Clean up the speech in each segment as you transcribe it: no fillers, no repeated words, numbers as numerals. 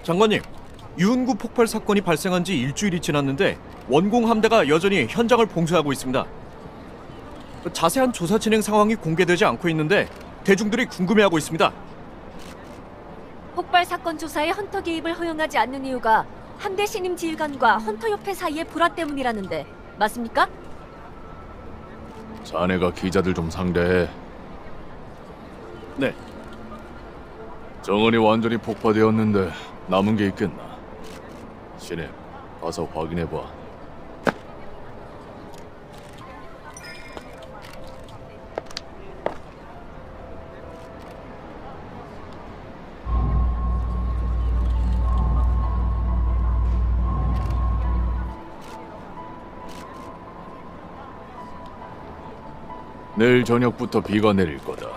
장관님, 유은구 폭발 사건이 발생한 지 일주일이 지났는데 원공 함대가 여전히 현장을 봉쇄하고 있습니다. 자세한 조사 진행 상황이 공개되지 않고 있는데 대중들이 궁금해하고 있습니다. 폭발 사건 조사에 헌터 개입을 허용하지 않는 이유가 함대 신임 지휘관과 헌터협회 사이의 불화 때문이라는데 맞습니까? 자네가 기자들 좀 상대해. 네. 정원이 완전히 폭파되었는데 남은 게 있겠나? 신입, 가서 확인해봐. 내일 저녁부터 비가 내릴 거다.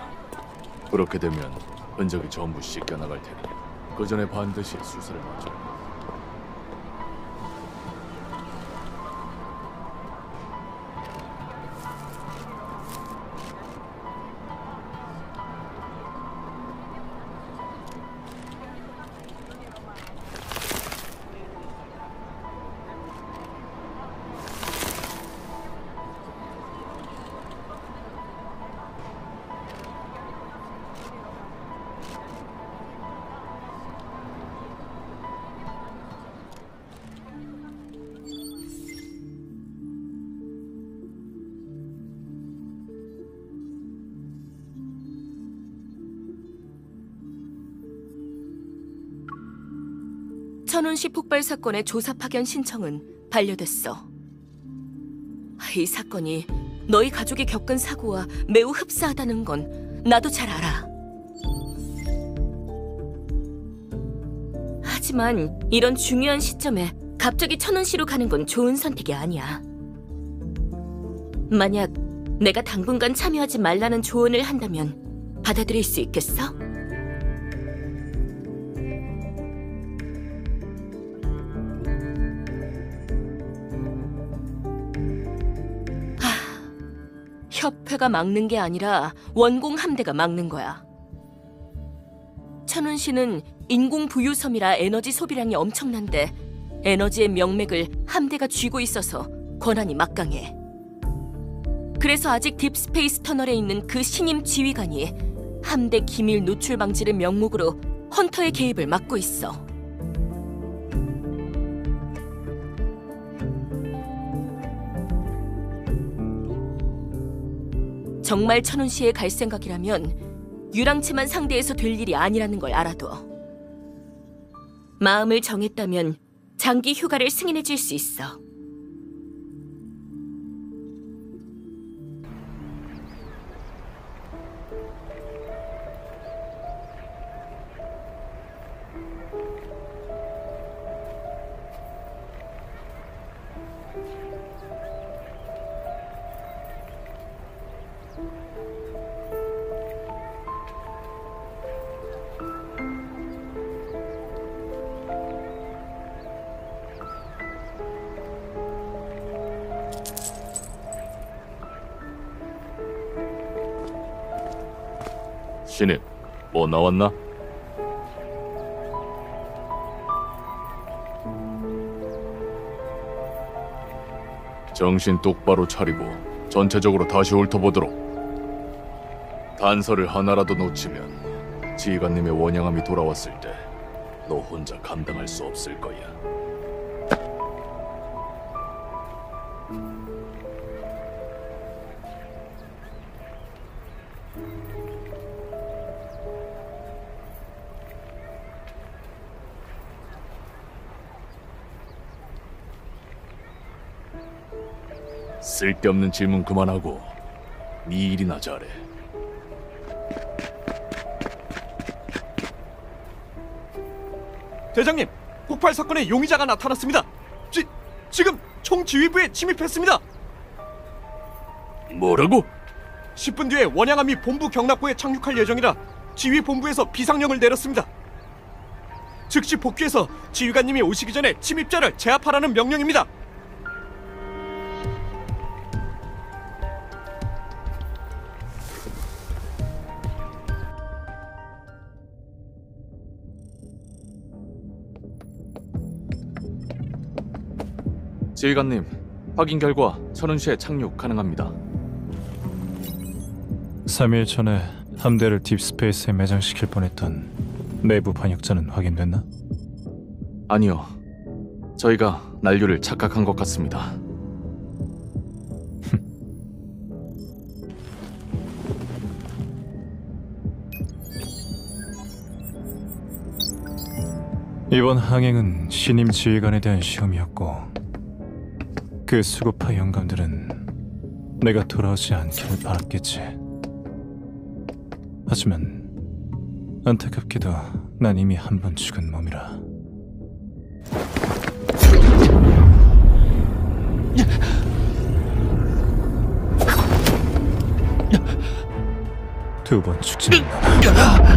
그렇게 되면 흔적이 전부 씻겨나갈 테니 그 전에 반드시 수사를 마쳐. 천운시 폭발 사건의 조사 파견 신청은 반려됐어. 이 사건이 너희 가족이 겪은 사고와 매우 흡사하다는 건 나도 잘 알아. 하지만 이런 중요한 시점에 갑자기 천운시로 가는 건 좋은 선택이 아니야. 만약 내가 당분간 참여하지 말라는 조언을 한다면 받아들일 수 있겠어? 협회가 막는 게 아니라 원공 함대가 막는 거야. 천운시는 인공 부유섬이라 에너지 소비량이 엄청난데 에너지의 명맥을 함대가 쥐고 있어서 권한이 막강해. 그래서 아직 딥스페이스 터널에 있는 그 신임 지휘관이 함대 기밀 노출 방지를 명목으로 헌터의 개입을 막고 있어. 정말 천운시에 갈 생각이라면 유랑채만 상대해서 될 일이 아니라는 걸 알아둬. 마음을 정했다면 장기 휴가를 승인해 줄 수 있어. 신입, 뭐 나왔나? 정신 똑바로 차리고 전체적으로 다시 훑어보도록. 단서를 하나라도 놓치면 지휘관님의 원양함이 돌아왔을 때 너 혼자 감당할 수 없을 거야. 쓸데없는 질문 그만하고 네 일이나 잘해. 대장님, 폭발 사건의 용의자가 나타났습니다. 지금 총지휘부에 침입했습니다. 뭐라고? 10분 뒤에 원양함이 본부 경납고에 착륙할 예정이라 지휘 본부에서 비상령을 내렸습니다. 즉시 복귀해서 지휘관님이 오시기 전에 침입자를 제압하라는 명령입니다. 지휘관님, 확인 결과 천운시에 착륙 가능합니다. 3일 전에 함대를 딥스페이스에 매장시킬 뻔했던 내부 반역자는 확인됐나? 아니요. 저희가 난류를 착각한 것 같습니다. 이번 항행은 신임 지휘관에 대한 시험이었고 그 수급파 영감들은 내가 돌아오지 않기를 바랐겠지. 하지만 안타깝게도 난 이미 한 번 죽은 몸이라. 두 번 죽지 않나.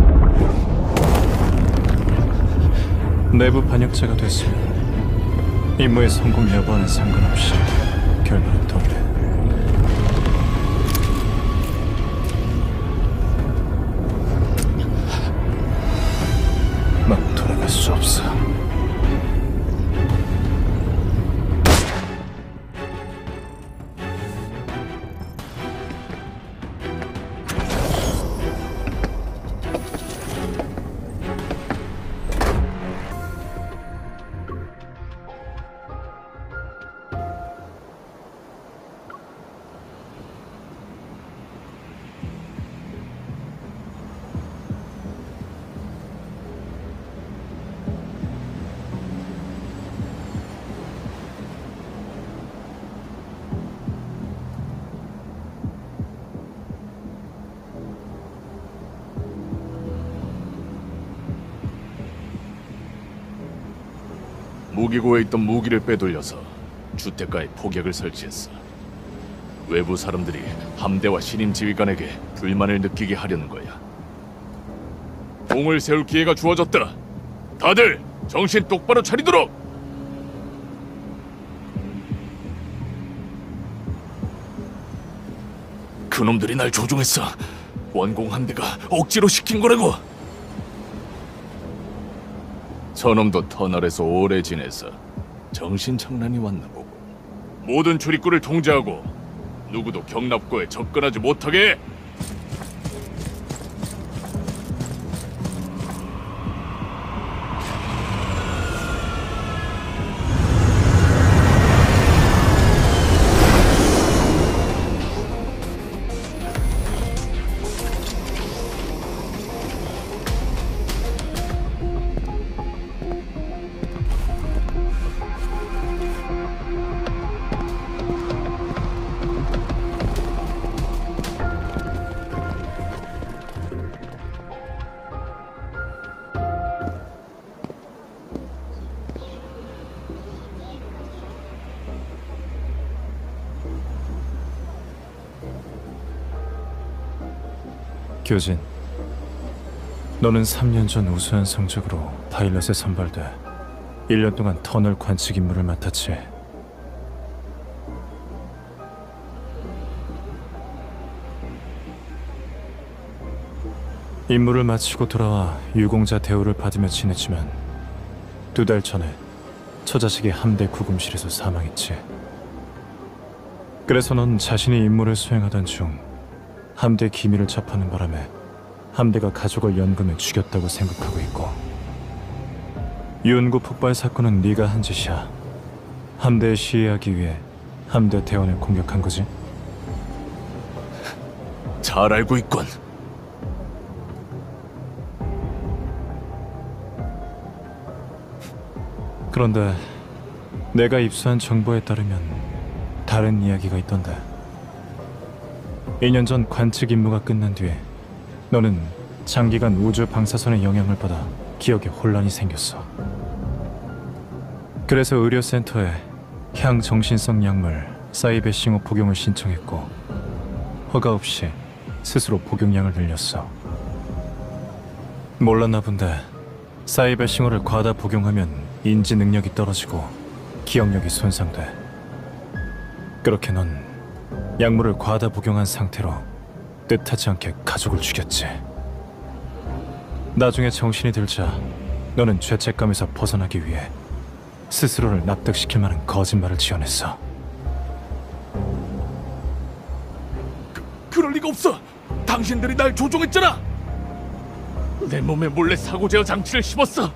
내부 반역자가 됐으면 임무의 성공 여부와는 상관없이 결론은 동일해. 막 돌아갈 수 없어. 무기고에 있던 무기를 빼돌려서 주택가에 폭약을 설치했어. 외부 사람들이 함대와 신임 지휘관에게 불만을 느끼게 하려는 거야. 공을 세울 기회가 주어졌다. 다들 정신 똑바로 차리도록! 그놈들이 날 조종했어. 원공 함대가 억지로 시킨 거라고. 저놈도 터널에서 오래 지내서 정신장난이 왔나 보고. 모든 출입구를 통제하고 누구도 경납고에 접근하지 못하게 해. 교진, 너는 3년 전 우수한 성적으로 파일럿에 선발돼 1년 동안 터널 관측 임무를 맡았지. 임무를 마치고 돌아와 유공자 대우를 받으며 지냈지만 2달 전에 처자식이 함대 구금실에서 사망했지. 그래서 넌 자신이 임무를 수행하던 중 함대 기밀을 접하는 바람에 함대가 가족을 연금해 죽였다고 생각하고 있고, 유은구 폭발 사건은 네가 한 짓이야. 함대에 시해하기 위해 함대 대원을 공격한 거지. 잘 알고 있군. 그런데 내가 입수한 정보에 따르면 다른 이야기가 있던데. 2년 전 관측 임무가 끝난 뒤에 너는 장기간 우주 방사선의 영향을 받아 기억에 혼란이 생겼어. 그래서 의료센터에 향정신성 약물 사이베싱어 복용을 신청했고, 허가 없이 스스로 복용량을 늘렸어. 몰랐나 본데 사이베싱어를 과다 복용하면 인지 능력이 떨어지고 기억력이 손상돼. 그렇게 넌 약물을 과다 복용한 상태로 뜻하지 않게 가족을 죽였지. 나중에 정신이 들자 너는 죄책감에서 벗어나기 위해 스스로를 납득시킬 만한 거짓말을 지어냈어. 그럴 리가 없어. 당신들이 날 조종했잖아. 내 몸에 몰래 사고 제어 장치를 심었어.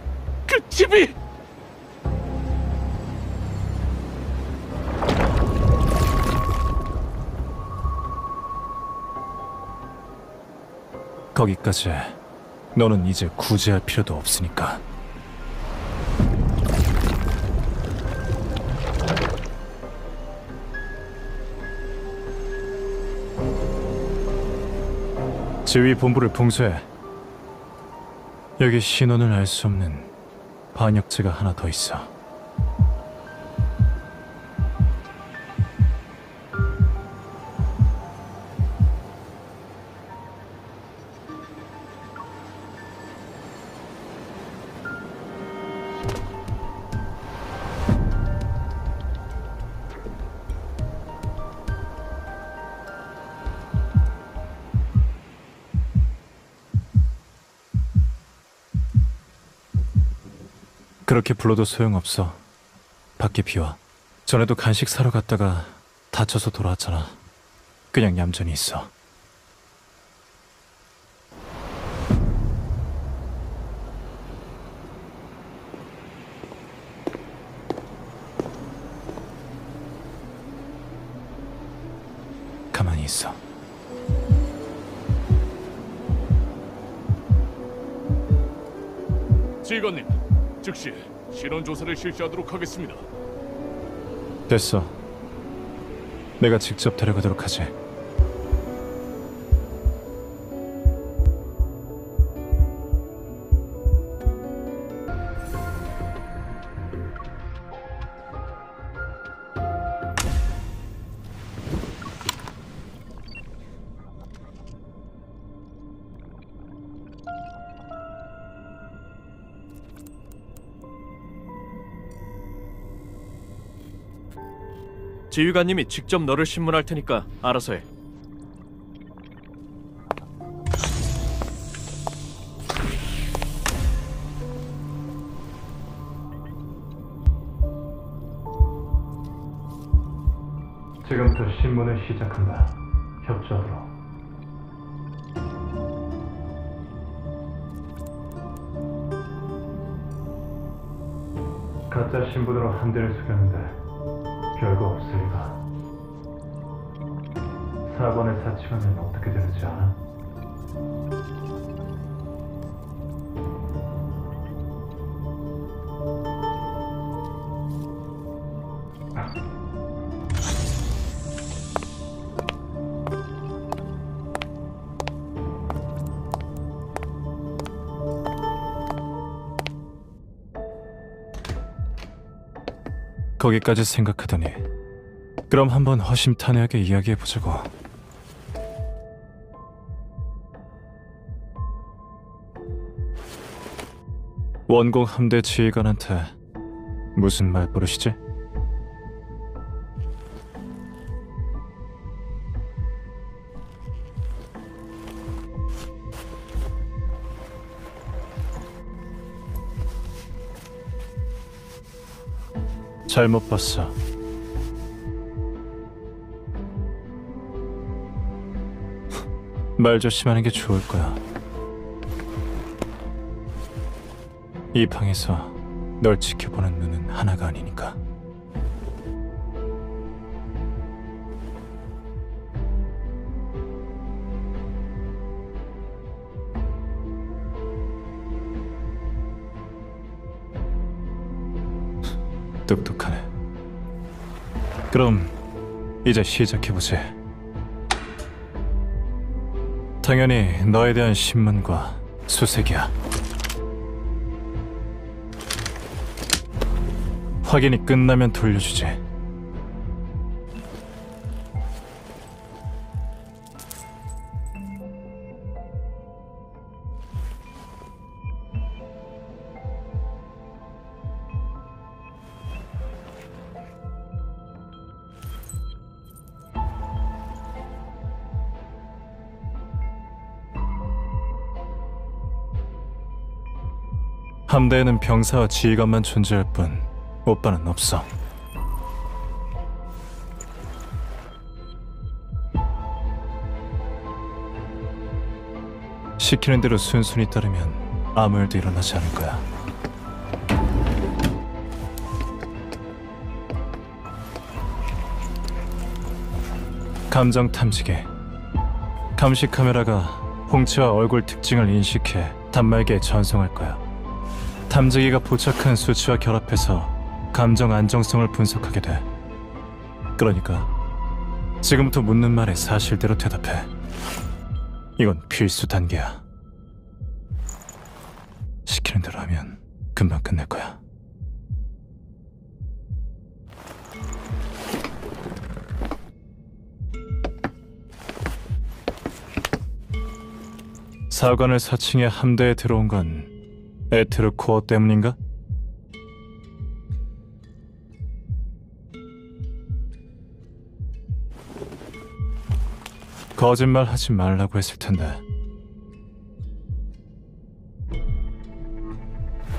그 집이. 거기까지 너는 이제 구제할 필요도 없으니까. 지휘 본부를 봉쇄해. 여기 신원을 알 수 없는 반역죄가 하나 더 있어. 그렇게 불러도 소용없어. 밖에 비와. 전에도 간식 사러 갔다가 다쳐서 돌아왔잖아. 그냥 얌전히 있어. 가만히 있어. 지휘관님, 즉시 신원 조사를 실시하도록 하겠습니다. 됐어. 내가 직접 데려가도록 하지. 지휘관님이 직접 너를 신문할 테니까 알아서 해. 지금부터 신문을 시작한다. 협조하도록. 가짜 신분으로 함대를 속였는데 별거 없을 리가. 사관을 사칭하면 어떻게 되는지 알아? 거기까지 생각하더니 그럼 한번 허심탄회하게 이야기해보자고. 원공 함대 지휘관한테 무슨 말버릇이지? 잘못 봤어. 말 조심하는 게 좋을 거야. 이 방에서 널 지켜보는 눈은 하나가 아니니까. 똑똑하네. 그럼 이제 시작해보지. 당연히 너에 대한 신문과 수색이야. 확인이 끝나면 돌려주지. 함대에는 병사와 지휘관만 존재할 뿐 오빠는 없어. 시키는 대로 순순히 따르면 아무 일도 일어나지 않을 거야. 감정 탐지기. 감시 카메라가 홍채와 얼굴 특징을 인식해 단말기에 전송할 거야. 탐지기가 포착한 수치와 결합해서 감정 안정성을 분석하게 돼. 그러니까 지금부터 묻는 말에 사실대로 대답해. 이건 필수 단계야. 시키는 대로 하면 금방 끝낼 거야. 사관을 사칭해 함대에 들어온 건 에테르 코어 때문인가? 거짓말 하지 말라고 했을 텐데.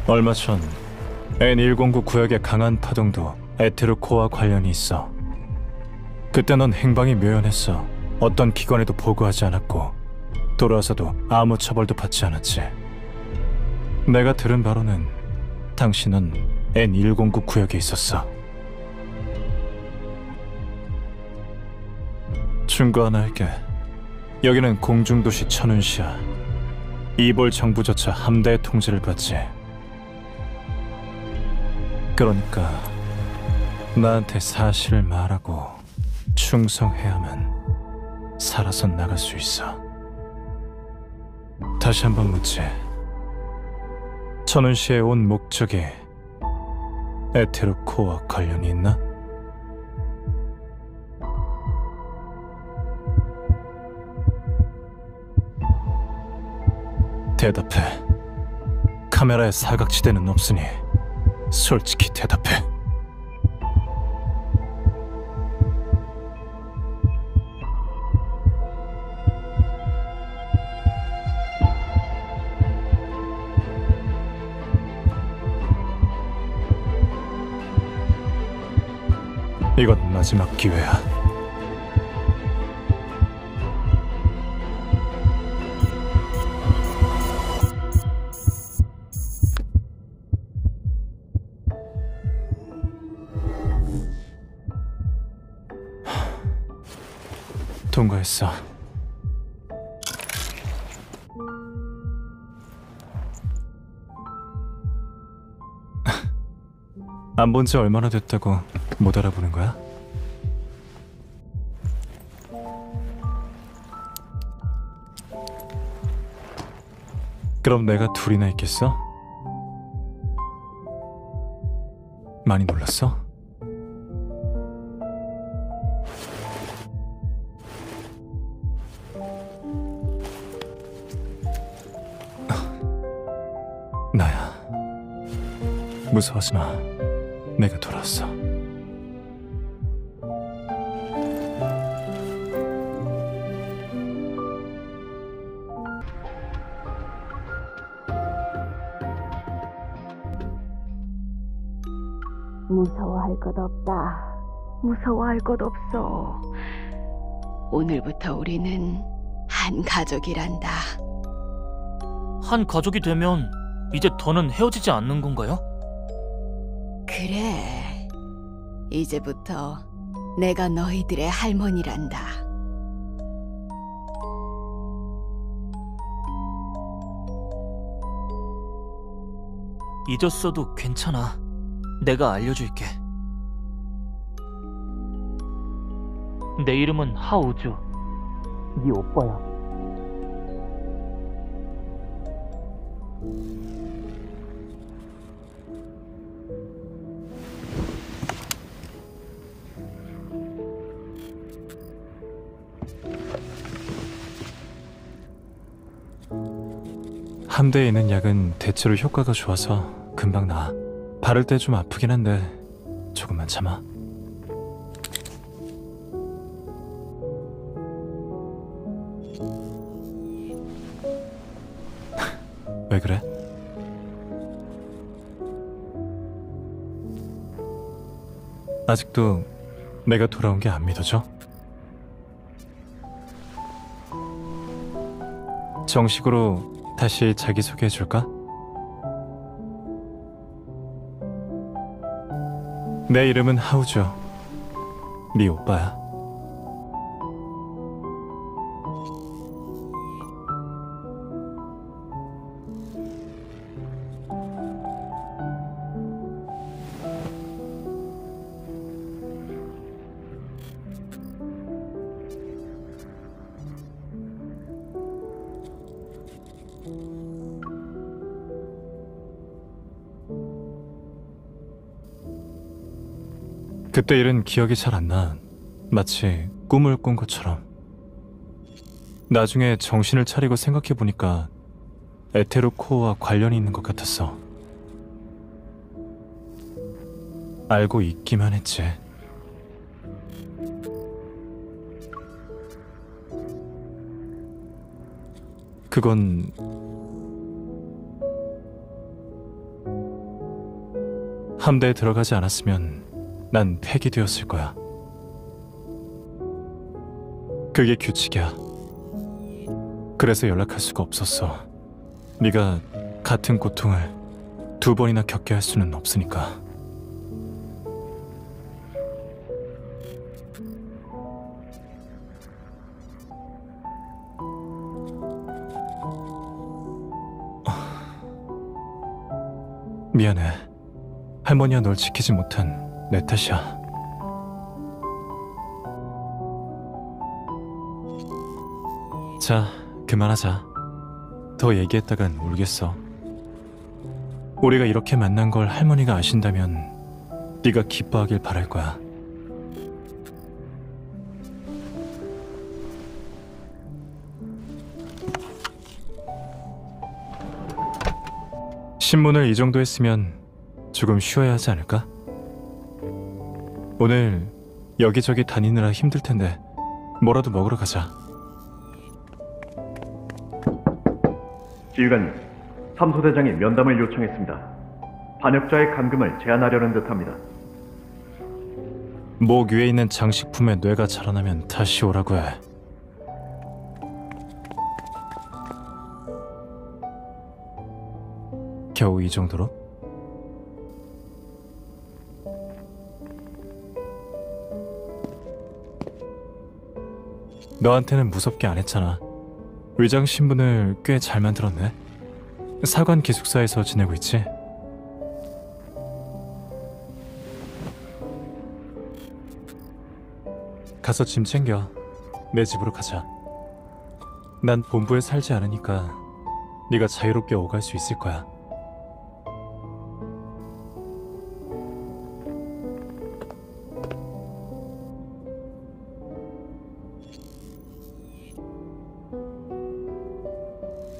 얼마 전 N109 구역의 강한 파동도 에테르 코어와 관련이 있어. 그때 넌 행방이 묘연했어. 어떤 기관에도 보고하지 않았고 돌아와서도 아무 처벌도 받지 않았지. 내가 들은 바로는 당신은 N109 구역에 있었어. 충고 하나 할게. 여기는 공중도시 천운시야. 이볼 정부조차 함대의 통제를 받지. 그러니까 나한테 사실을 말하고 충성해야만 살아서 나갈 수 있어. 다시 한번 묻지. 천운시에 온 목적이 에테르 코어와 관련이 있나? 대답해. 카메라에 사각지대는 없으니 솔직히 대답해. 이건 마지막 기회야. 통과했어. 안 본 지 얼마나 됐다고 못 알아보는 거야? 그럼 내가 둘이나 있겠어? 많이 놀랐어? 나야. 무서워하지 마. 내가 돌아왔어. 무서워할 것 없다. 무서워할 것 없어. 오늘부터 우리는 한 가족이란다. 한 가족이 되면 이제 더는 헤어지지 않는 건가요? 그래. 이제부터 내가 너희들의 할머니란다. 잊었어도 괜찮아. 내가 알려줄게. 내 이름은 하우주. 네 오빠야. 함대에 있는 약은 대체로 효과가 좋아서 금방 나아. 바를 때 좀 아프긴 한데 조금만 참아. 왜 그래? 아직도 내가 돌아온 게 안 믿어져? 정식으로 다시 자기소개해줄까? 내 이름은 하우주. 네 오빠야. 그때 일은 기억이 잘 안 나. 마치 꿈을 꾼 것처럼. 나중에 정신을 차리고 생각해보니까 에테로코어와 관련이 있는 것 같았어. 알고 있기만 했지. 그건 함대에 들어가지 않았으면 난 폐기되었을 거야. 그게 규칙이야. 그래서 연락할 수가 없었어. 네가 같은 고통을 두 번이나 겪게 할 수는 없으니까. 미안해. 할머니와 널 지키지 못한 내 탓이야. 자, 그만하자. 더 얘기했다간 울겠어. 우리가 이렇게 만난 걸 할머니가 아신다면 네가 기뻐하길 바랄 거야. 신문을 이 정도 했으면 조금 쉬어야 하지 않을까? 오늘 여기저기 다니느라 힘들 텐데 뭐라도 먹으러 가자. 지휘관님, 삼소대장이 면담을 요청했습니다. 반역자의 감금을 제한하려는 듯합니다. 목 위에 있는 장식품에 뇌가 자라나면 다시 오라고 해. 겨우 이 정도로? 너한테는 무섭게 안 했잖아. 의장 신분을 꽤 잘 만들었네. 사관 기숙사에서 지내고 있지? 가서 짐 챙겨. 내 집으로 가자. 난 본부에 살지 않으니까 네가 자유롭게 오갈 수 있을 거야.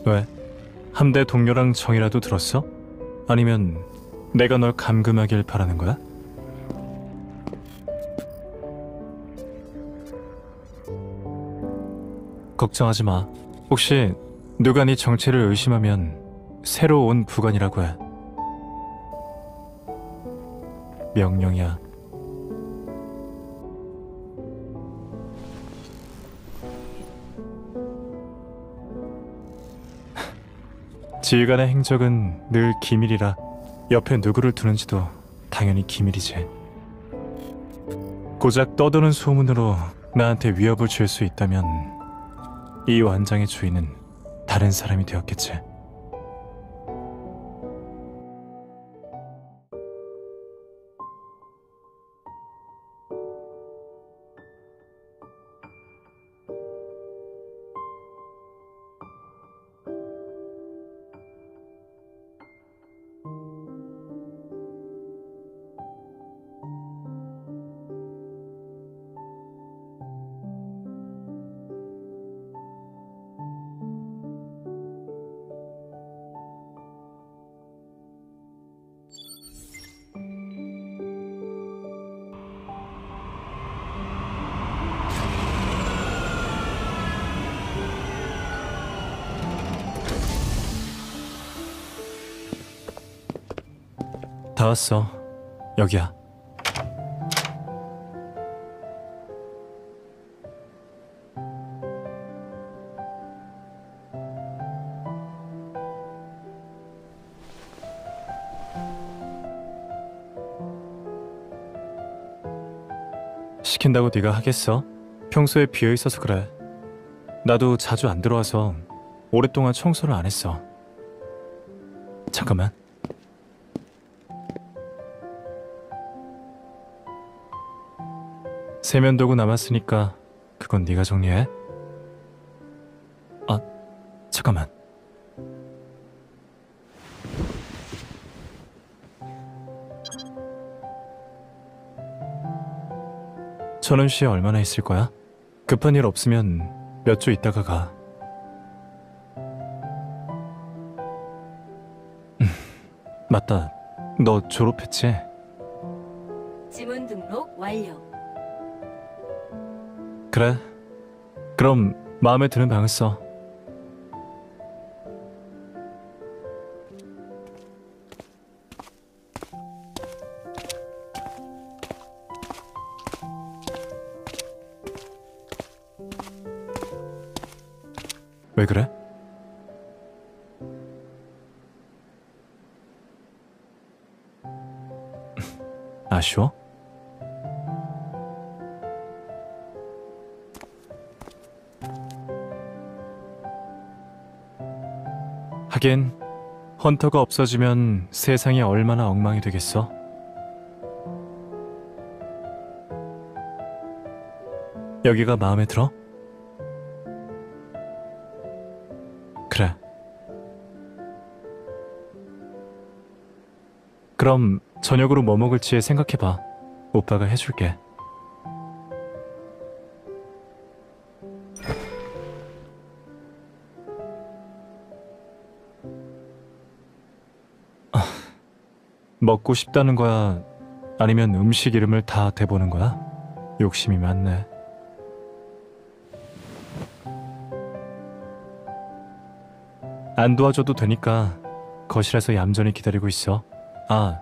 왜? 함대 동료랑 정이라도 들었어? 아니면 내가 널 감금하길 바라는 거야? 걱정하지 마. 혹시 누가 네 정체를 의심하면 새로 온 부관이라고 해. 명령이야. 지휘관의 행적은 늘 기밀이라 옆에 누구를 두는지도 당연히 기밀이지. 고작 떠도는 소문으로 나한테 위협을 줄 수 있다면 이 완장의 주인은 다른 사람이 되었겠지. 다 왔어. 여기야. 시킨다고 네가 하겠어? 평소에 비어 있어서 그래. 나도 자주 안 들어와서 오랫동안 청소를 안 했어. 잠깐만. 세면도구 남았으니까 그건 네가 정리해. 아, 잠깐만. 천원 씨에 얼마나 있을 거야? 급한 일 없으면 몇 주 있다가 가. 맞다. 너 졸업했지? 지문 등록 완료. 그래. 그럼 마음에 드는 방을 써. 왜 그래? 아쉬워? 하긴 헌터가 없어지면 세상이 얼마나 엉망이 되겠어? 여기가 마음에 들어? 그래. 그럼 저녁으로 뭐 먹을지 생각해봐. 오빠가 해줄게. 먹고 싶다는 거야? 아니면 음식 이름을 다 대보는 거야? 욕심이 많네. 안 도와줘도 되니까 거실에서 얌전히 기다리고 있어. 아,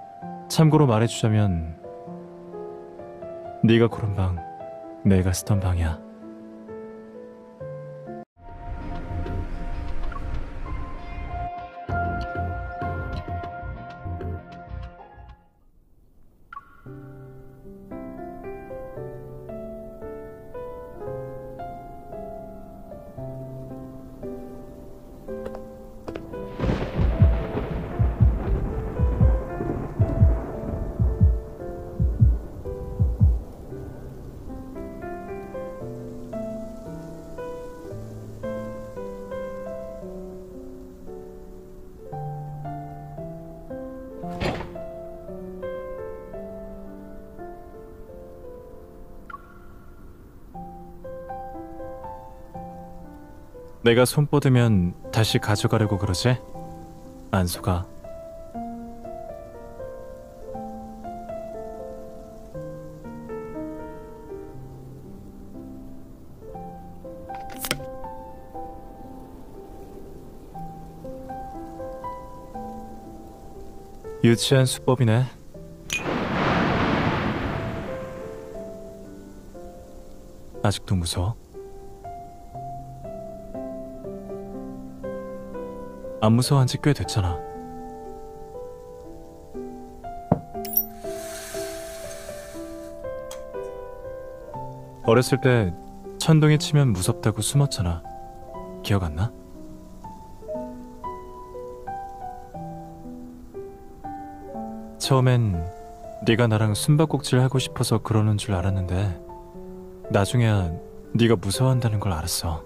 참고로 말해주자면 네가 고른 방, 내가 쓰던 방이야. 내가 손 뻗으면 다시 가져가려고 그러지? 안 속아. 유치한 수법이네. 아직도 무서워? 안 무서워한 지 꽤 됐잖아. 어렸을 때 천둥이 치면 무섭다고 숨었잖아. 기억 안 나? 처음엔 네가 나랑 숨바꼭질 하고 싶어서 그러는 줄 알았는데 나중에야 네가 무서워한다는 걸 알았어.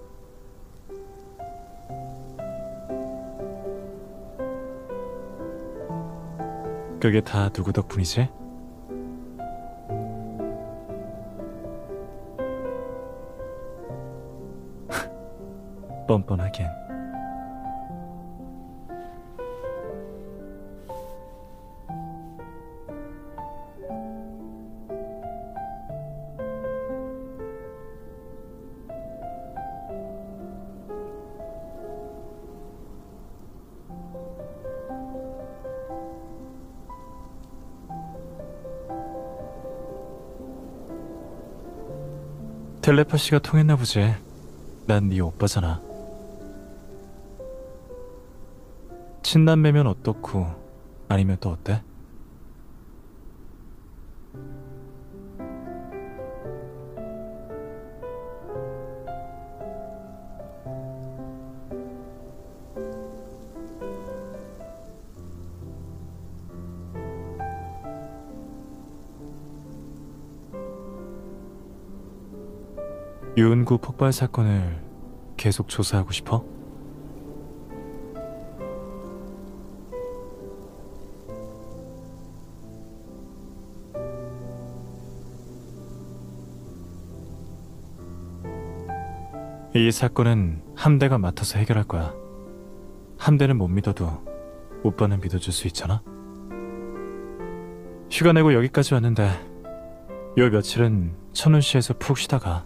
그게 다 누구 덕분이지? 뻔뻔하긴. 텔레파시가 통했나 보지. 난 네 오빠잖아. 친남매면 어떻고 아니면 또 어때? 유은구 폭발 사건을 계속 조사하고 싶어? 이 사건은 함대가 맡아서 해결할 거야. 함대는 못 믿어도 오빠는 믿어줄 수 있잖아? 휴가 내고 여기까지 왔는데 요 며칠은 천운시에서 푹 쉬다가.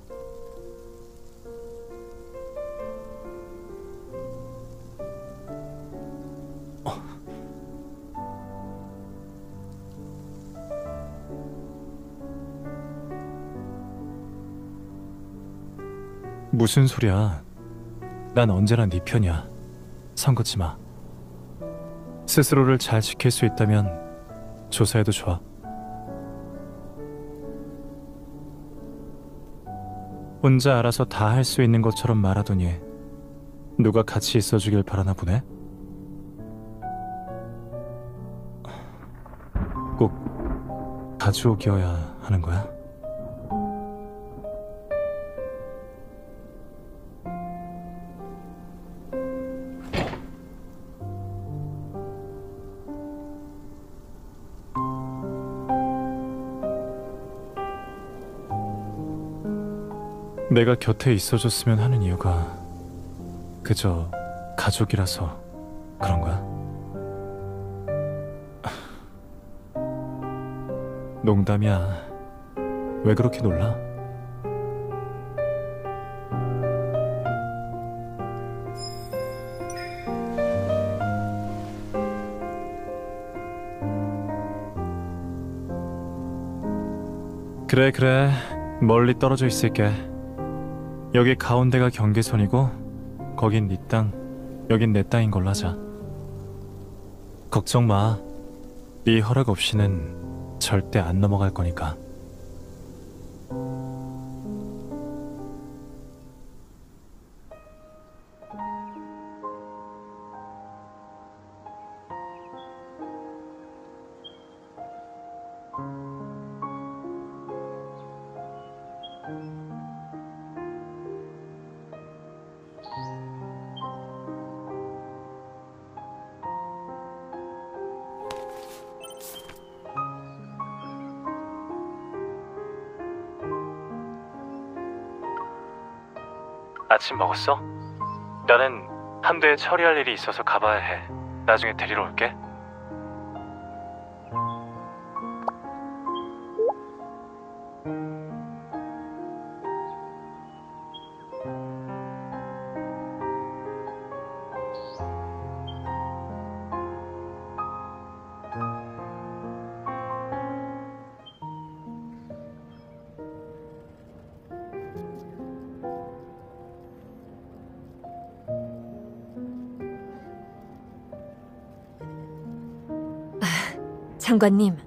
무슨 소리야. 난 언제나 네 편이야. 선 긋지 마. 스스로를 잘 지킬 수 있다면 조사해도 좋아. 혼자 알아서 다 할 수 있는 것처럼 말하더니 누가 같이 있어주길 바라나 보네? 꼭 가족이어야 하는 거야? 내가 곁에 있어줬으면 하는 이유가 그저 가족이라서 그런 거야? 농담이야. 왜 그렇게 놀라? 그래. 멀리 떨어져 있을게. 여기 가운데가 경계선이고 거긴 네 땅, 여긴 내 땅인 걸로 하자. 걱정 마. 네 허락 없이는 절대 안 넘어갈 거니까. 아침 먹었어? 나는 함대에 처리할 일이 있어서 가봐야 해. 나중에 데리러 올게. 장관님,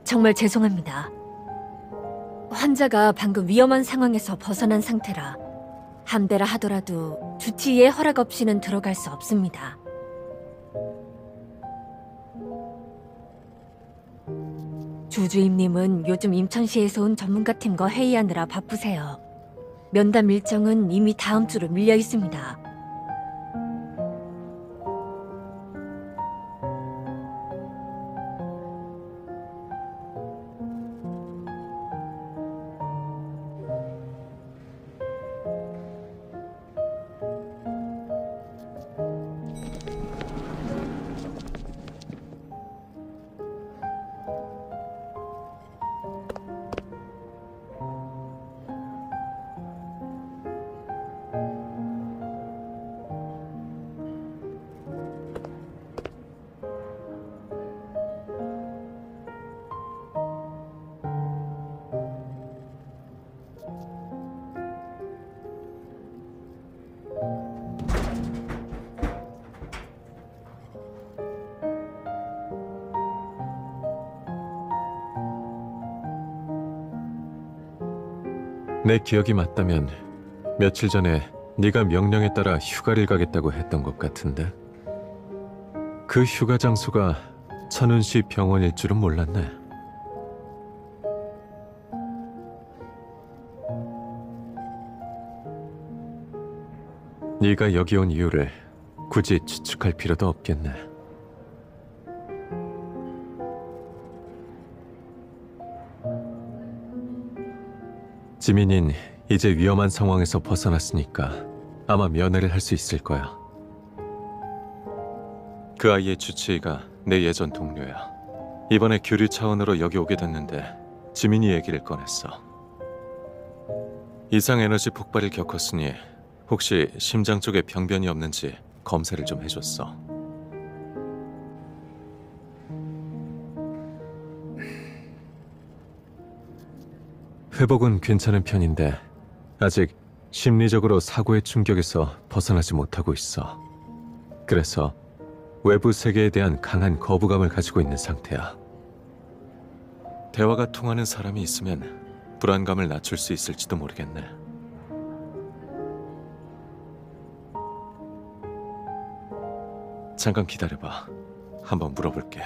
정말 죄송합니다. 환자가 방금 위험한 상황에서 벗어난 상태라 함대라 하더라도 주치의의 허락 없이는 들어갈 수 없습니다. 주주임님은 요즘 임천시에서 온 전문가팀과 회의하느라 바쁘세요. 면담 일정은 이미 다음 주로 밀려 있습니다. 내 기억이 맞다면 며칠 전에 네가 명령에 따라 휴가를 가겠다고 했던 것 같은데 그 휴가 장소가 천운시 병원일 줄은 몰랐네. 네가 여기 온 이유를 굳이 추측할 필요도 없겠네. 지민인 이제 위험한 상황에서 벗어났으니까 아마 면회를 할 수 있을 거야. 그 아이의 주치의가 내 예전 동료야. 이번에 교류 차원으로 여기 오게 됐는데 지민이 얘기를 꺼냈어. 이상 에너지 폭발을 겪었으니 혹시 심장 쪽에 병변이 없는지 검사를 좀 해줬어. 회복은 괜찮은 편인데 아직 심리적으로 사고의 충격에서 벗어나지 못하고 있어. 그래서 외부 세계에 대한 강한 거부감을 가지고 있는 상태야. 대화가 통하는 사람이 있으면 불안감을 낮출 수 있을지도 모르겠네. 잠깐 기다려봐. 한번 물어볼게.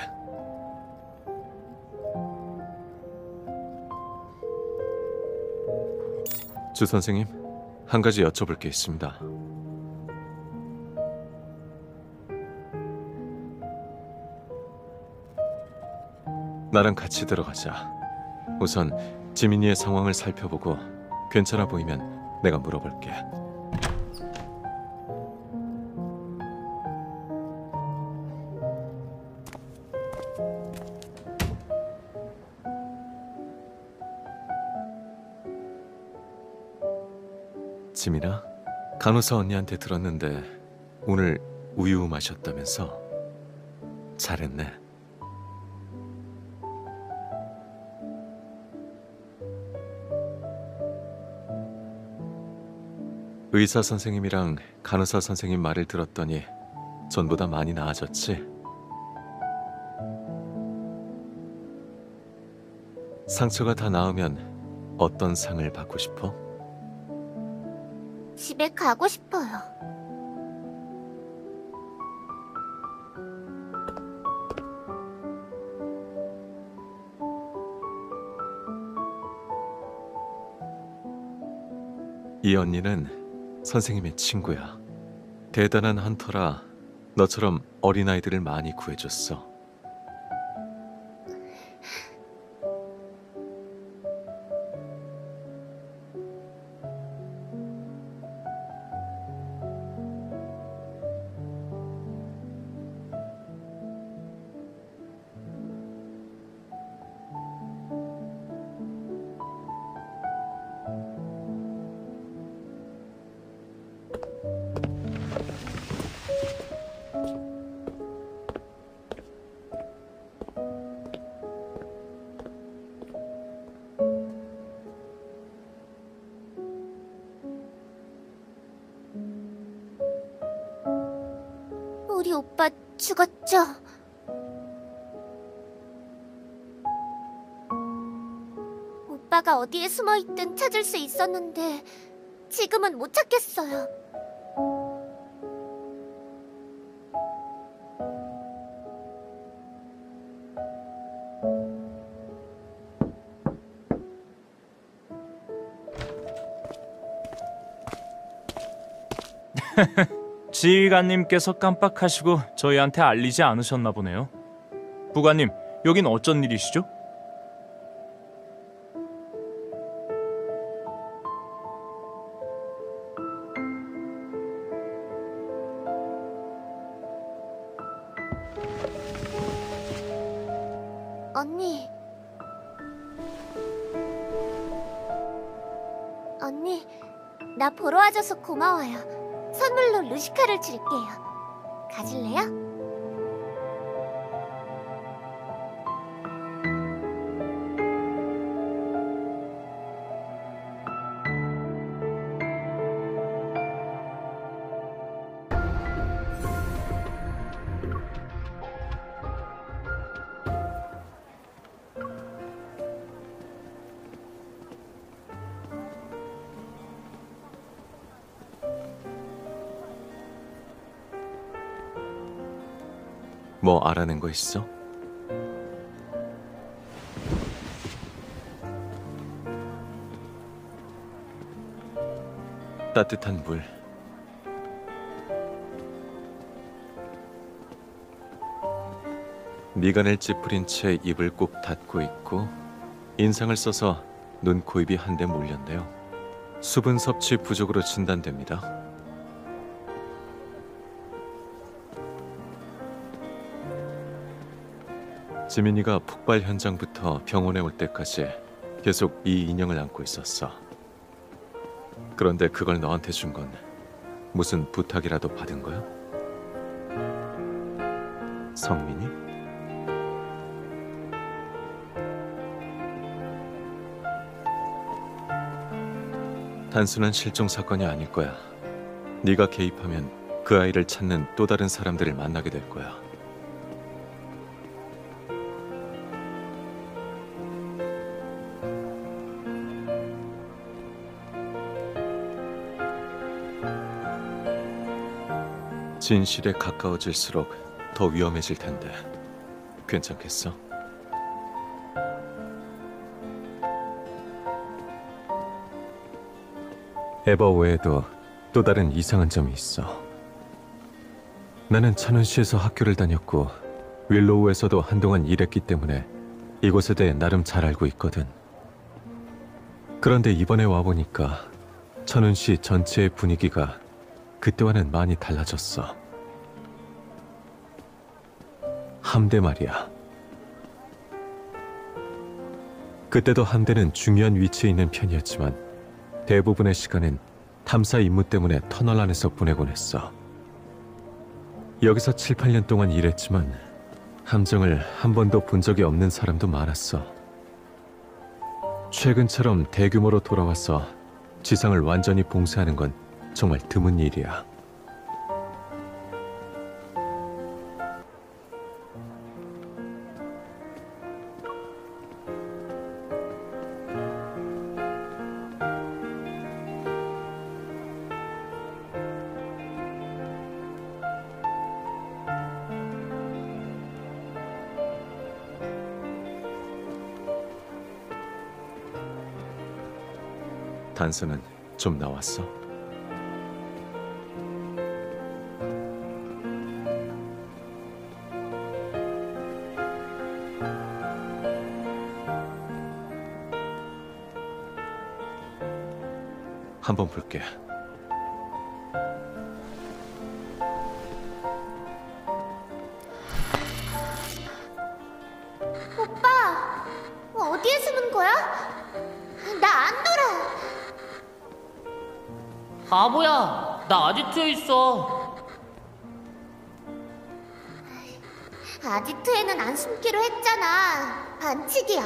주 선생님, 한 가지 여쭤볼 게 있습니다. 나랑 같이 들어가자. 우선 지민이의 상황을 살펴보고 괜찮아 보이면 내가 물어볼게. 지민아, 간호사 언니한테 들었는데 오늘 우유 마셨다면서? 잘했네. 의사 선생님이랑 간호사 선생님 말을 들었더니 전보다 많이 나아졌지? 상처가 다 나으면 어떤 상을 받고 싶어? 집에 가고 싶어요. 이 언니는 선생님의 친구야. 대단한 헌터라 너처럼 어린아이들을 많이 구해줬어. 우리 오빠 죽었죠? 아빠가 어디에 숨어 있든 찾을 수 있었는데 지금은 못 찾겠어요. 지휘관님께서 깜빡하시고 저희한테 알리지 않으셨나 보네요. 부관님, 여긴 어쩐 일이시죠? 언니, 나 보러 와줘서 고마워요. 선물로 루시카를 줄게요. 가질래요? 뭐 알아낸 거 있어? 따뜻한 물. 미간을 찌푸린 채 입을 꼭 닫고 있고 인상을 써서 눈, 코, 입이 한데 몰렸네요. 수분 섭취 부족으로 진단됩니다. 지민이가 폭발 현장부터 병원에 올 때까지 계속 이 인형을 안고 있었어. 그런데 그걸 너한테 준 건 무슨 부탁이라도 받은 거야? 성민이? 단순한 실종 사건이 아닐 거야. 네가 개입하면 그 아이를 찾는 또 다른 사람들을 만나게 될 거야. 진실에 가까워질수록 더 위험해질 텐데 괜찮겠어? 에버 외에도 또 다른 이상한 점이 있어. 나는 찬원시에서 학교를 다녔고 윌로우에서도 한동안 일했기 때문에 이곳에 대해 나름 잘 알고 있거든. 그런데 이번에 와보니까 찬원시 전체의 분위기가 그때와는 많이 달라졌어. 함대 말이야. 그때도 함대는 중요한 위치에 있는 편이었지만 대부분의 시간은 탐사 임무 때문에 터널 안에서 보내곤 했어. 여기서 7, 8년 동안 일했지만 함정을 한 번도 본 적이 없는 사람도 많았어. 최근처럼 대규모로 돌아와서 지상을 완전히 봉쇄하는 건 정말 드문 일이야. 단서는 좀 나왔어? 한번 볼게. 오빠, 어디에 숨은 거야? 나 안 돌아. 바보야, 나 아지트에 있어. 아지트에는 안 숨기로 했잖아. 반칙이야.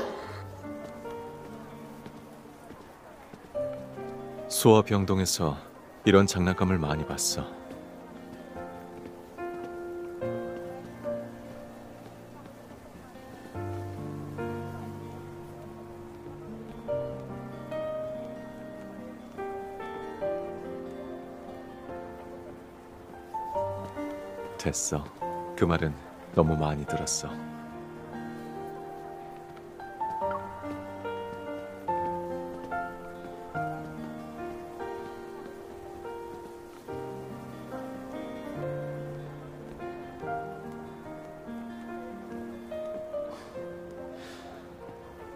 소아병동에서 이런 장난감을 많이 봤어. 됐어. 그 말은 너무 많이 들었어.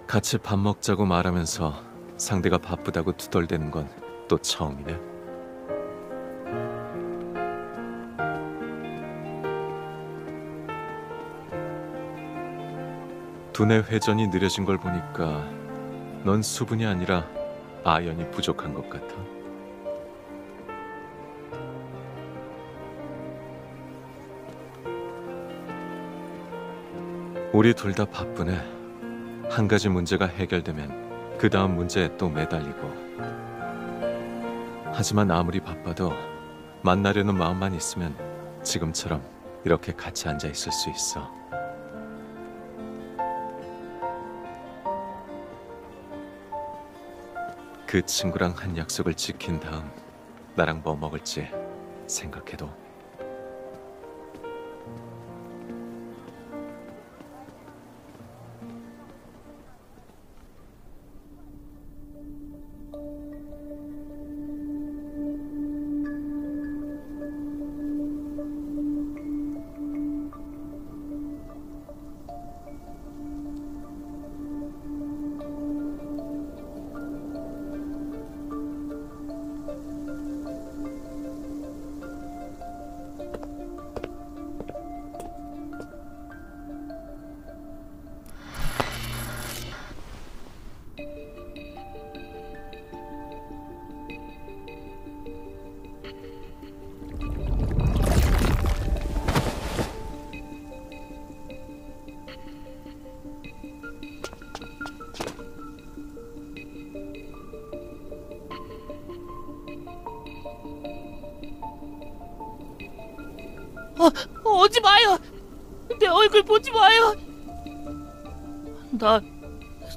같이 밥 먹자고 말하면서 상대가 바쁘다고 투덜대는 건 또 처음이네. 두뇌 회전이 느려진 걸 보니까 넌 수분이 아니라 아연이 부족한 것 같아. 우리 둘 다 바쁘네. 한 가지 문제가 해결되면 그 다음 문제에 또 매달리고. 하지만 아무리 바빠도 만나려는 마음만 있으면 지금처럼 이렇게 같이 앉아 있을 수 있어. 그 친구랑 한 약속을 지킨 다음 나랑 뭐 먹을지 생각해도. 오지 마요. 내 얼굴 보지 마요. 나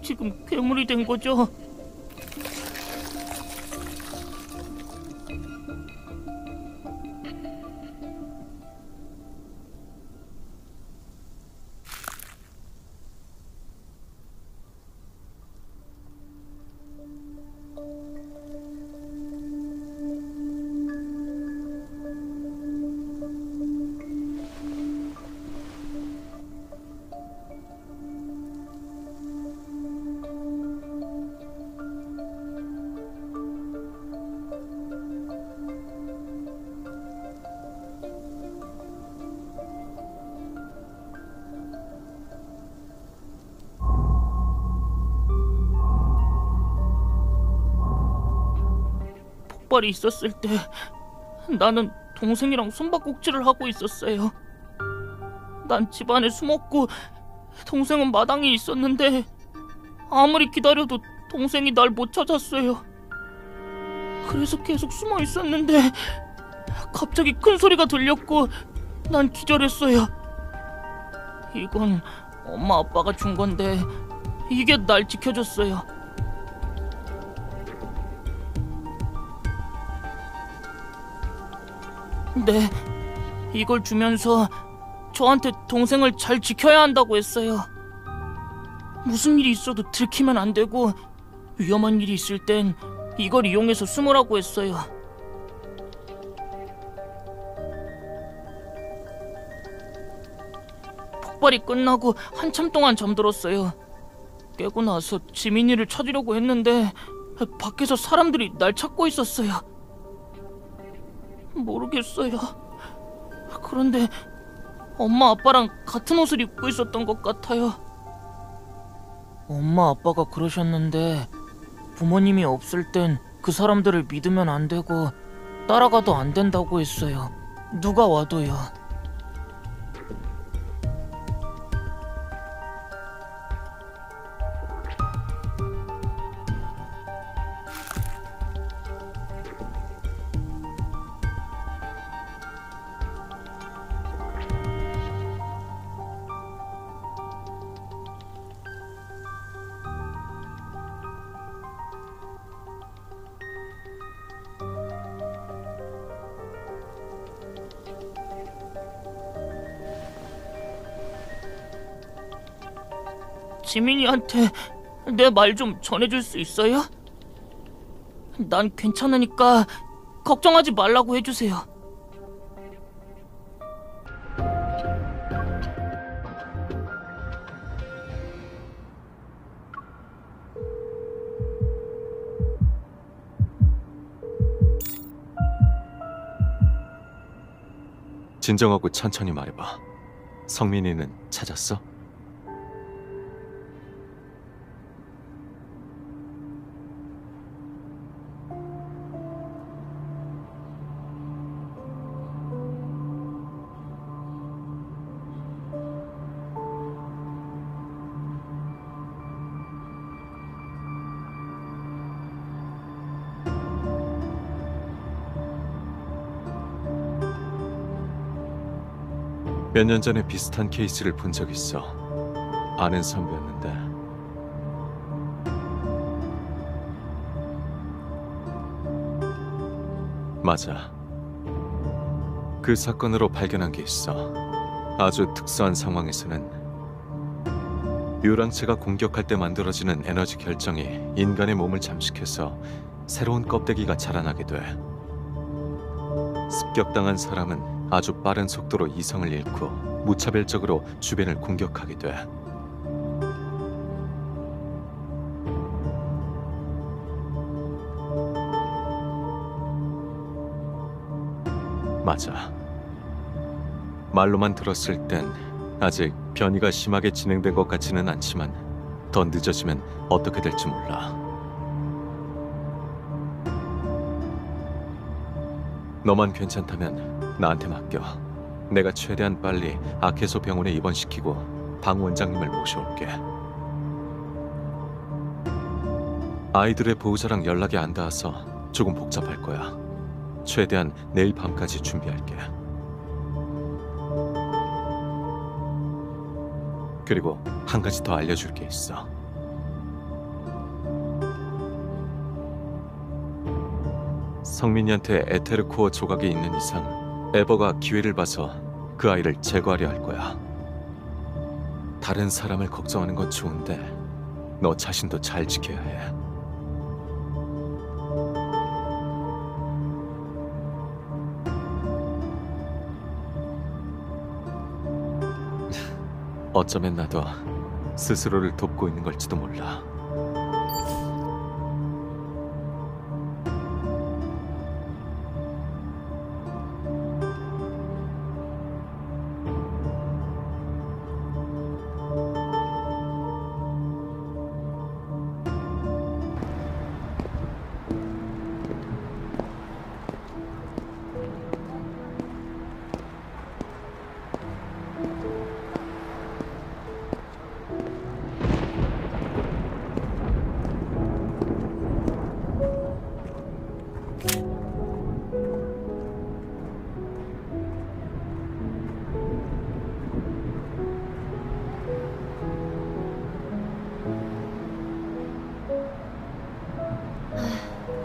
지금 괴물이 된 거죠? 폭발이 있었을 때 나는 동생이랑 숨바꼭질을 하고 있었어요. 난 집안에 숨었고 동생은 마당에 있었는데 아무리 기다려도 동생이 날 못 찾았어요. 그래서 계속 숨어 있었는데 갑자기 큰 소리가 들렸고 난 기절했어요. 이건 엄마 아빠가 준 건데 이게 날 지켜줬어요. 네, 이걸 주면서 저한테 동생을 잘 지켜야 한다고 했어요. 무슨 일이 있어도 들키면 안 되고 위험한 일이 있을 땐 이걸 이용해서 숨으라고 했어요. 폭발이 끝나고 한참 동안 잠들었어요. 깨고 나서 지민이를 찾으려고 했는데 밖에서 사람들이 날 찾고 있었어요. 모르겠어요. 그런데 엄마 아빠랑 같은 옷을 입고 있었던 것 같아요. 엄마 아빠가 그러셨는데 부모님이 없을 땐 그 사람들을 믿으면 안 되고 따라가도 안 된다고 했어요. 누가 와도요. 지민이한테 내 말 좀 전해줄 수 있어요? 난 괜찮으니까 걱정하지 말라고 해주세요. 진정하고 천천히 말해봐. 성민이는 찾았어? 몇 년 전에 비슷한 케이스를 본 적 있어. 아는 선배였는데. 맞아. 그 사건으로 발견한 게 있어. 아주 특수한 상황에서는 유랑체가 공격할 때 만들어지는 에너지 결정이 인간의 몸을 잠식해서 새로운 껍데기가 자라나게 돼. 습격당한 사람은 아주 빠른 속도로 이성을 잃고 무차별적으로 주변을 공격하게 돼. 맞아. 말로만 들었을 땐 아직 변이가 심하게 진행된 것 같지는 않지만 더 늦어지면 어떻게 될지 몰라. 너만 괜찮다면 나한테 맡겨. 내가 최대한 빨리 아케소 병원에 입원시키고 방 원장님을 모셔올게. 아이들의 보호자랑 연락이 안 닿아서 조금 복잡할 거야. 최대한 내일 밤까지 준비할게. 그리고 한 가지 더 알려줄 게 있어. 성민이한테 에테르코어 조각이 있는 이상 에버가 기회를 봐서 그 아이를 제거하려 할 거야. 다른 사람을 걱정하는 건 좋은데 너 자신도 잘 지켜야 해. 어쩌면 나도 스스로를 돕고 있는 걸지도 몰라.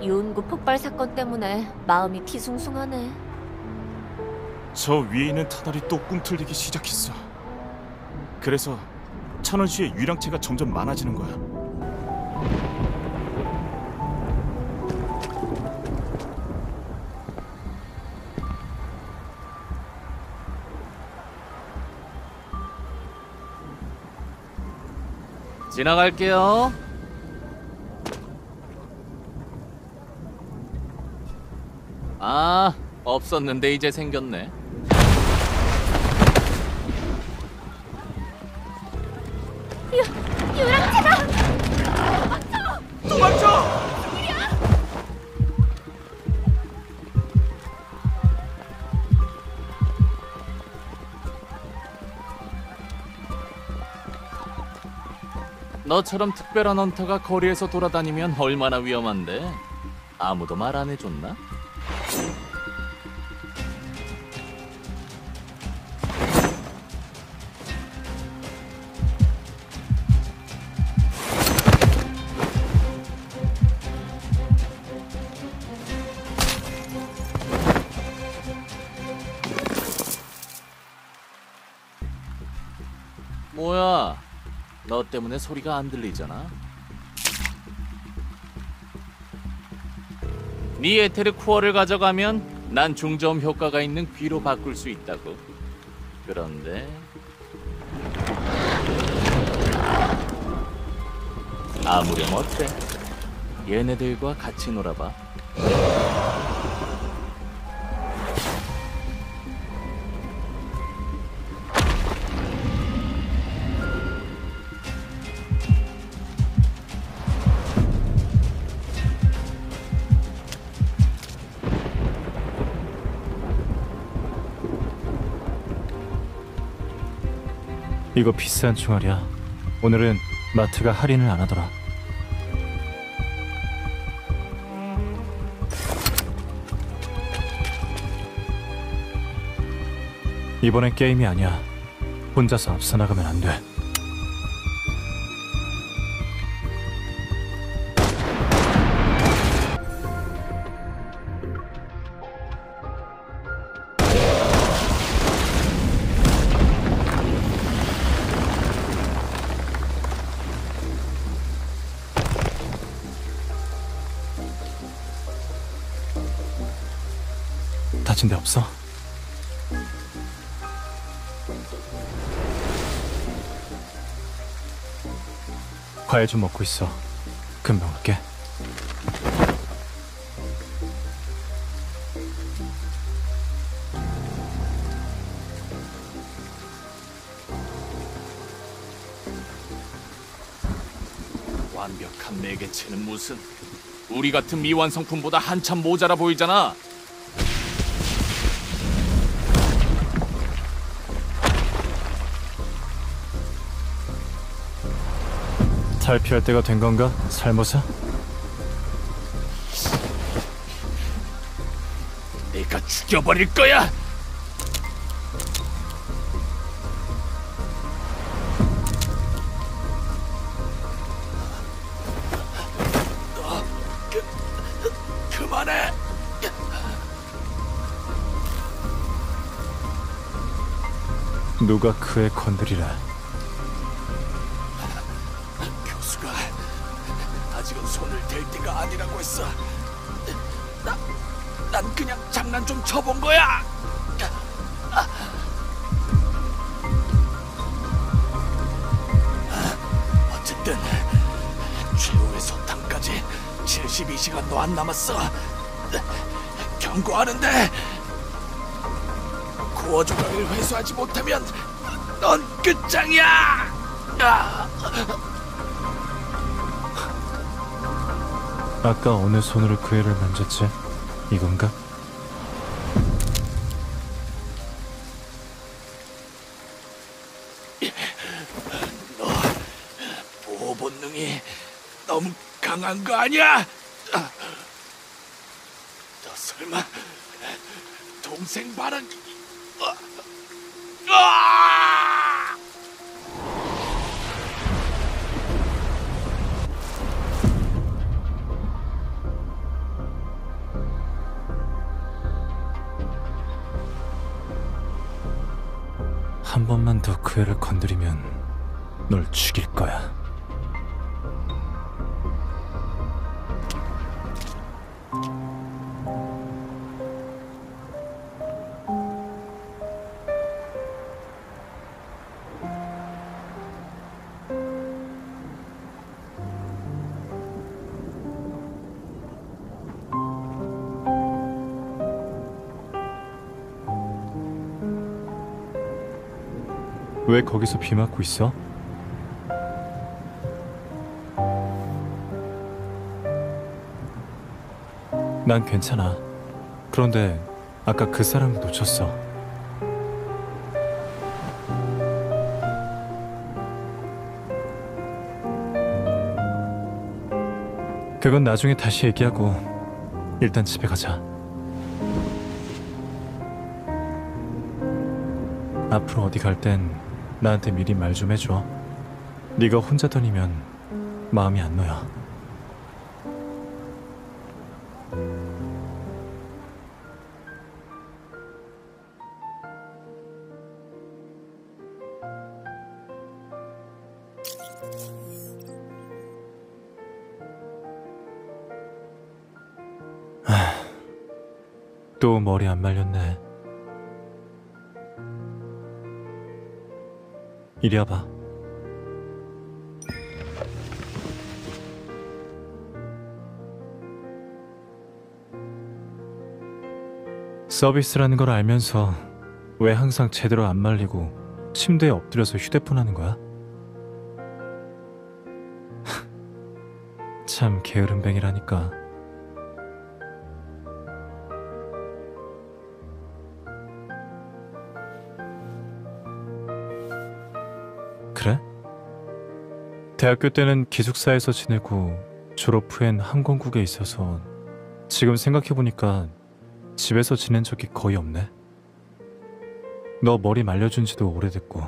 유은구 폭발 사건 때문에 마음이 뒤숭숭하네. 저 위에 있는 터널이 또 꿈틀리기 시작했어. 그래서 천원시의 유랑체가 점점 많아지는 거야. 지나갈게요. 아, 없었는데 이제 생겼네. 유랑체다! 도망쳐! 너처럼 특별한 헌터가 거리에서 돌아다니면 얼마나 위험한데. 아무도 말 안 해줬나? 뭐야? 너 때문에 소리가 안 들리잖아. 네 에테르 코어를 가져가면 난 중저음 효과가 있는 귀로 바꿀 수 있다고. 그런데 아무렴 어때? 얘네들과 같이 놀아봐. 이거 비싼 총알이야. 오늘은 마트가 할인을 안 하더라. 이번엔 게임이 아니야. 혼자서 앞서 나가면 안 돼. 다친 데 없어? 과일 좀 먹고 있어. 금방 올게. 완벽한 매개체는 무슨? 우리 같은 미완성품보다 한참 모자라 보이잖아. 탈피할 때가 된 건가, 살모사? 내가 죽여버릴 거야. 그만해. 누가 그 애 건드리래? 교수가 아직은 손을 댈 때가 아니라고 했어. 난 그냥 장난 좀 쳐본 거야. 어쨌든 최후의 소탕까지 72시간도 안 남았어. 경고하는데 코어 조각을 회수하지 못하면 넌 끝장이야. 아까 어느 손으로 그 애를 만졌지? 이건가? 너 보호 본능이 너무 강한 거 아니야? 너 설마 동생 발언? 한 번만 더 그 애를 건드리면 널 죽일 거야. 왜 거기서 비 맞고 있어? 난 괜찮아. 그런데 아까 그 사람을 놓쳤어. 그건 나중에 다시 얘기하고 일단 집에 가자. 앞으로 어디 갈 땐 나한테 미리 말 좀 해줘. 네가 혼자 다니면 마음이 안 놓여. 또 머리 안 말렸네. 이리 와봐. 서비스라는 걸 알면서 왜 항상 제대로 안 말리고 침대에 엎드려서 휴대폰 하는 거야? 참 게으름뱅이라니까. 그래? 대학교 때는 기숙사에서 지내고 졸업 후엔 항공국에 있어서 지금 생각해보니까 집에서 지낸 적이 거의 없네. 너 머리 말려준 지도 오래됐고.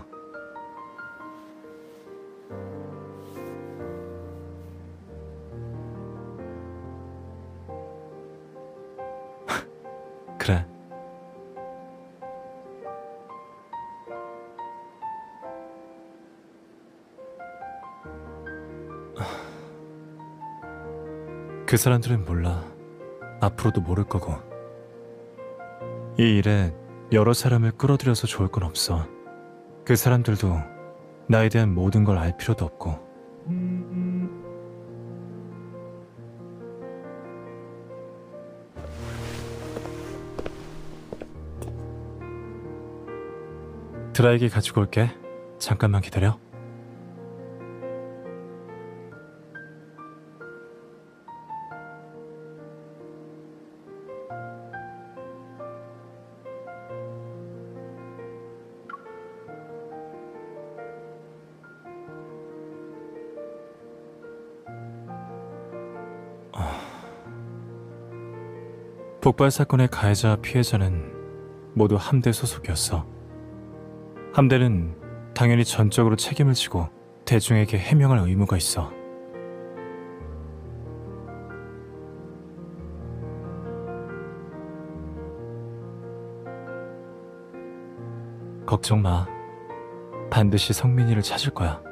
그래. 그 사람들은 몰라. 앞으로도 모를 거고. 이 일에 여러 사람을 끌어들여서 좋을 건 없어. 그 사람들도 나에 대한 모든 걸 알 필요도 없고. 드라이기 가지고 올게. 잠깐만 기다려. 폭발 사건의 가해자와 피해자는 모두 함대 소속이었어. 함대는 당연히 전적으로 책임을 지고 대중에게 해명할 의무가 있어. 걱정 마. 반드시 성민이를 찾을 거야.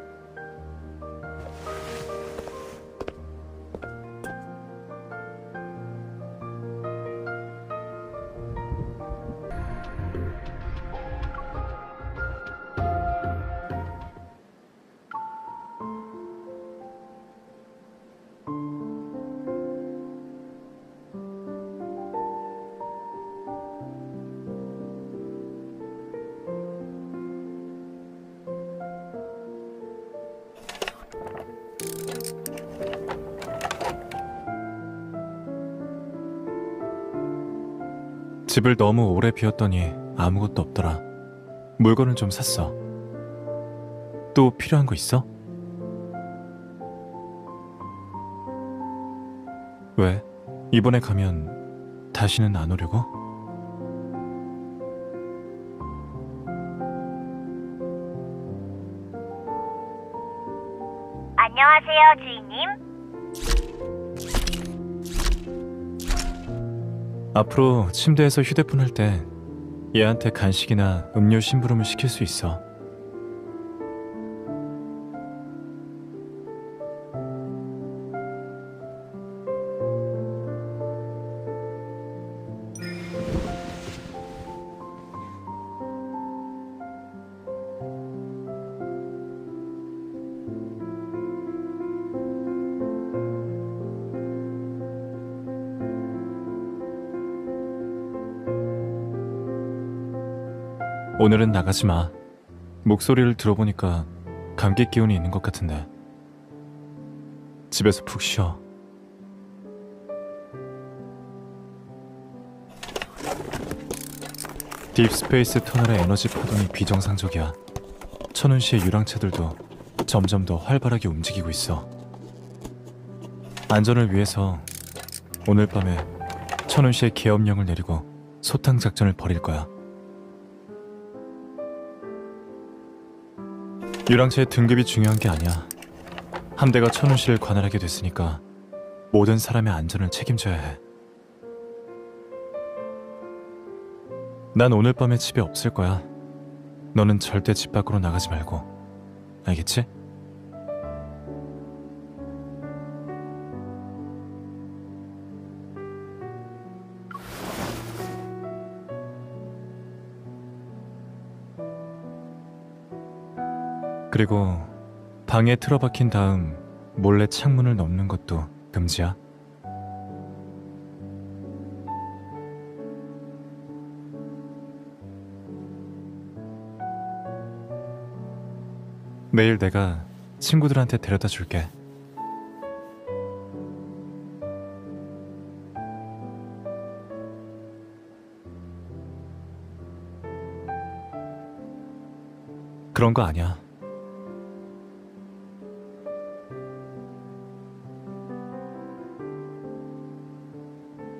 집을 너무 오래 비웠더니 아무것도 없더라. 물건을 좀 샀어. 또 필요한 거 있어? 왜? 이번에 가면 다시는 안 오려고? 안녕하세요, 주인님. 앞으로 침대에서 휴대폰 할 때 얘한테 간식이나 음료 심부름을 시킬 수 있어. 오늘은 나가지 마. 목소리를 들어보니까 감기 기운이 있는 것 같은데. 집에서 푹 쉬어. 딥스페이스 터널의 에너지 파동이 비정상적이야. 천운시의 유랑체들도 점점 더 활발하게 움직이고 있어. 안전을 위해서 오늘 밤에 천운시의 계엄령을 내리고 소탕 작전을 벌일 거야. 유랑체의 등급이 중요한 게 아니야. 함대가 천운시를 관할하게 됐으니까 모든 사람의 안전을 책임져야 해. 난 오늘 밤에 집에 없을 거야. 너는 절대 집 밖으로 나가지 말고. 알겠지? 그리고 방에 틀어박힌 다음 몰래 창문을 넘는 것도 금지야? 내일 내가 친구들한테 데려다 줄게. 그런 거 아니야.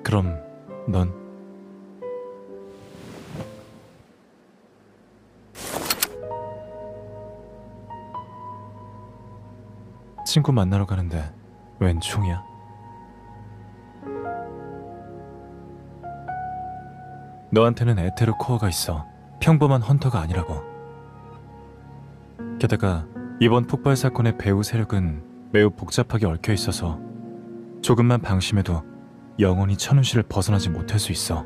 그럼 넌? 친구 만나러 가는데 웬 총이야? 너한테는 에테르 코어가 있어. 평범한 헌터가 아니라고. 게다가 이번 폭발 사건의 배후 세력은 매우 복잡하게 얽혀 있어서 조금만 방심해도 영원히 천운 씨를 벗어나지 못할 수 있어.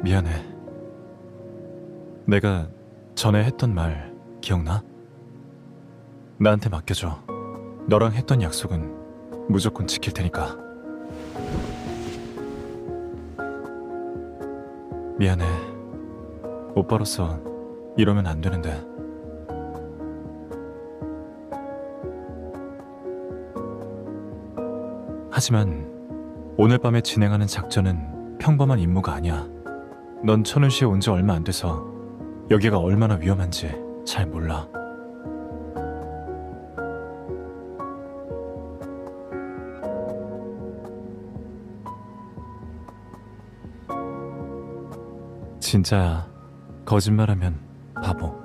미안해. 내가 전에 했던 말 기억나? 나한테 맡겨줘. 너랑 했던 약속은 무조건 지킬 테니까. 미안해. 오빠로서 이러면 안 되는데. 하지만 오늘 밤에 진행하는 작전은 평범한 임무가 아니야. 넌 천운시에 온 지 얼마 안 돼서 여기가 얼마나 위험한지 잘 몰라. 진짜야. 거짓말하면 바보.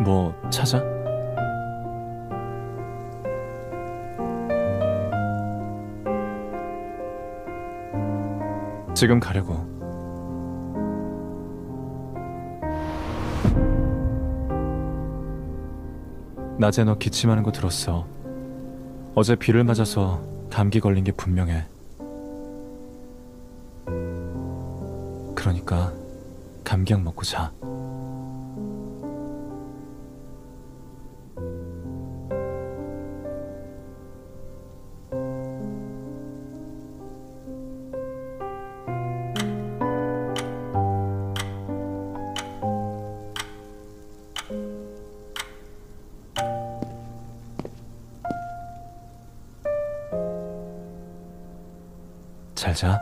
뭐 찾아? 지금 가려고. 낮에 너 기침하는 거 들었어. 어제 비를 맞아서 감기 걸린 게 분명해. 그러니까 감기약 먹고 자. 잘 자.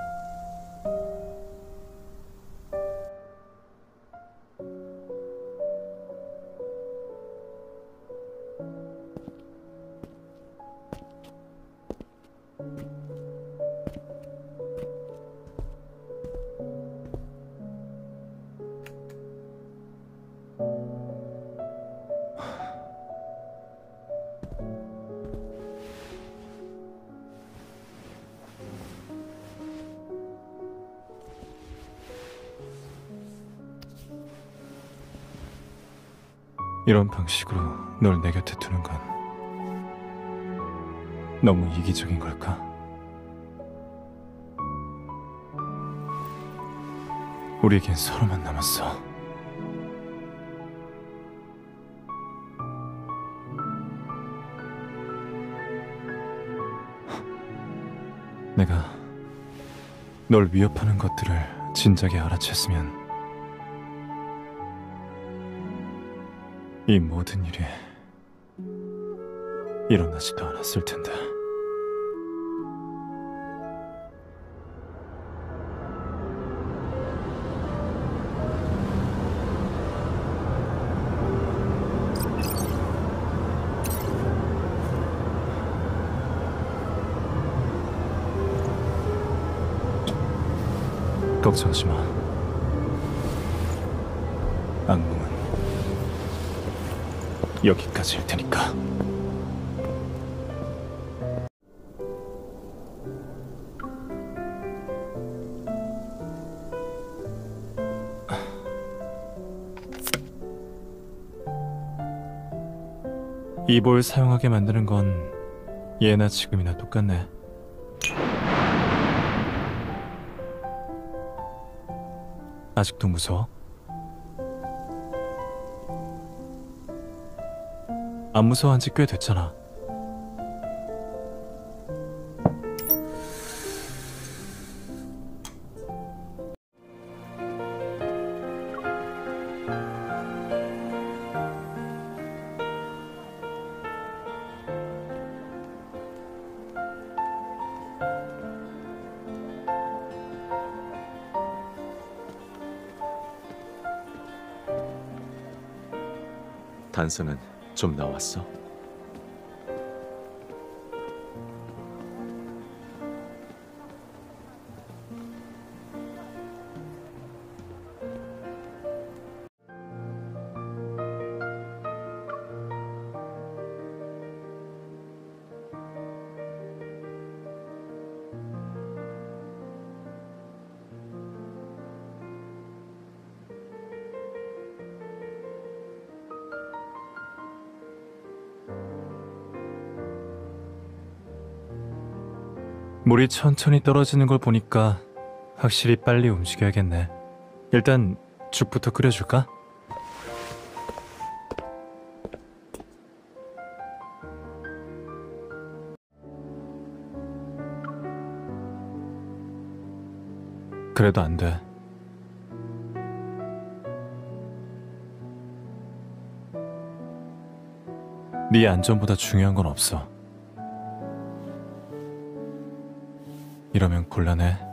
이런 방식으로 널 내 곁에 두는 건 너무 이기적인 걸까? 우리에겐 서로만 남았어. 내가 널 위협하는 것들을 진작에 알아챘으면 이 모든 일이 일어나지도 않았을 텐데. 걱정하지 마. 악몽은 여기까지일 테니까. 이 볼 사용하게 만드는 건 예나 지금이나 똑같네. 아직도 무서워? 안 무서워한 지 꽤 됐잖아. 단서는 좀 나왔어? 물이 천천히 떨어지는 걸 보니까 확실히 빨리 움직여야겠네. 일단 죽부터 끓여줄까? 그래도 안 돼. 네 안전보다 중요한 건 없어. 이러면 곤란해.